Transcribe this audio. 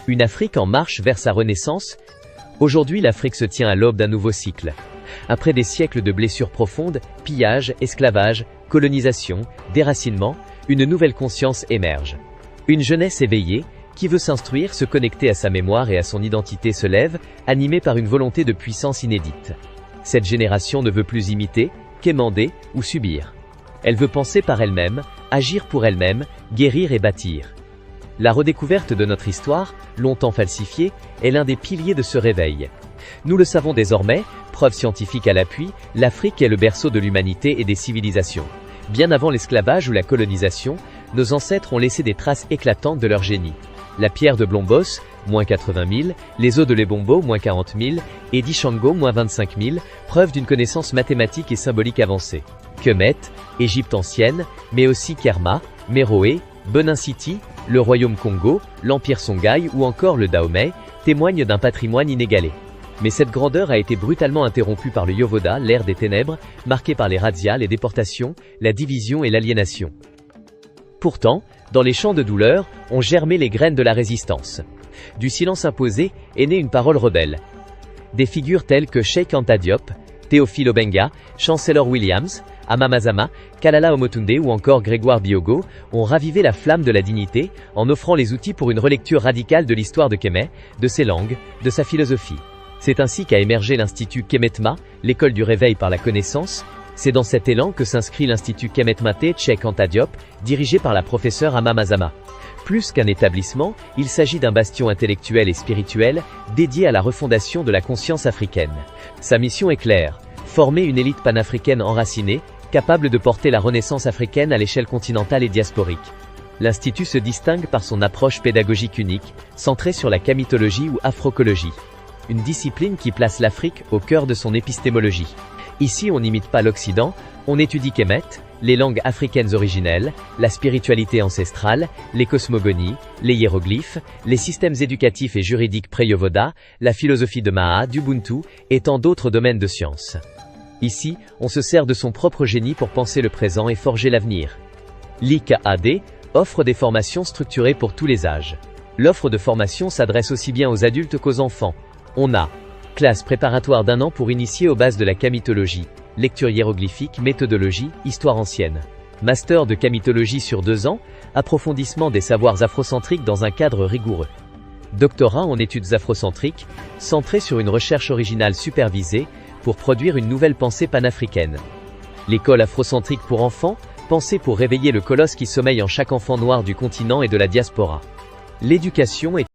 Une Afrique en marche vers sa renaissance. Aujourd'hui, l'Afrique se tient à l'aube d'un nouveau cycle. Après des siècles de blessures profondes, pillage, esclavage, colonisation, déracinement, une nouvelle conscience émerge. Une jeunesse éveillée, qui veut s'instruire, se connecter à sa mémoire et à son identité se lève, animée par une volonté de puissance inédite. Cette génération ne veut plus imiter, quémander ou subir. Elle veut penser par elle-même, agir pour elle-même, guérir et bâtir. La redécouverte de notre histoire, longtemps falsifiée, est l'un des piliers de ce réveil. Nous le savons désormais, preuve scientifique à l'appui, l'Afrique est le berceau de l'humanité et des civilisations. Bien avant l'esclavage ou la colonisation, nos ancêtres ont laissé des traces éclatantes de leur génie. La pierre de Blombos, moins 80 000, les os de Lebombo, moins 40 000, et d'Ishango, moins 25 000, preuve d'une connaissance mathématique et symbolique avancée. Kemet, Égypte ancienne, mais aussi Kerma, Méroé, Benin City, le royaume Congo, l'empire Songhai ou encore le Dahomey, témoignent d'un patrimoine inégalé. Mais cette grandeur a été brutalement interrompue par le Yovoda, l'ère des ténèbres, marquée par les razzias, les déportations, la division et l'aliénation. Pourtant, dans les champs de douleur, ont germé les graines de la résistance. Du silence imposé est née une parole rebelle. Des figures telles que Cheikh Anta Diop, Théophile Obenga, Chancellor Williams, Amamazama, Kalala Omotunde ou encore Grégoire Biogo ont ravivé la flamme de la dignité en offrant les outils pour une relecture radicale de l'histoire de Kemet, de ses langues, de sa philosophie. C'est ainsi qu'a émergé l'Institut Kemetma, l'école du réveil par la connaissance. C'est dans cet élan que s'inscrit l'Institut Kemetmate Cheikh Anta Diop, dirigé par la professeure Amamazama. Plus qu'un établissement, il s'agit d'un bastion intellectuel et spirituel, dédié à la refondation de la conscience africaine. Sa mission est claire, former une élite panafricaine enracinée, capable de porter la renaissance africaine à l'échelle continentale et diasporique. L'Institut se distingue par son approche pédagogique unique, centrée sur la kamitologie ou afrocologie. Une discipline qui place l'Afrique au cœur de son épistémologie. Ici, on n'imite pas l'Occident, on étudie Kemet, les langues africaines originelles, la spiritualité ancestrale, les cosmogonies, les hiéroglyphes, les systèmes éducatifs et juridiques pré-Yovoda, la philosophie de Maha, d'Ubuntu et tant d'autres domaines de science. Ici, on se sert de son propre génie pour penser le présent et forger l'avenir. L'IKAD offre des formations structurées pour tous les âges. L'offre de formation s'adresse aussi bien aux adultes qu'aux enfants. On a classe préparatoire d'1 an pour initier aux bases de la kamitologie, lecture hiéroglyphique, méthodologie, histoire ancienne. Master de kamitologie sur 2 ans, approfondissement des savoirs afrocentriques dans un cadre rigoureux. Doctorat en études afrocentriques, centré sur une recherche originale supervisée, pour produire une nouvelle pensée panafricaine. L'école afrocentrique pour enfants, pensée pour réveiller le colosse qui sommeille en chaque enfant noir du continent et de la diaspora. L'éducation est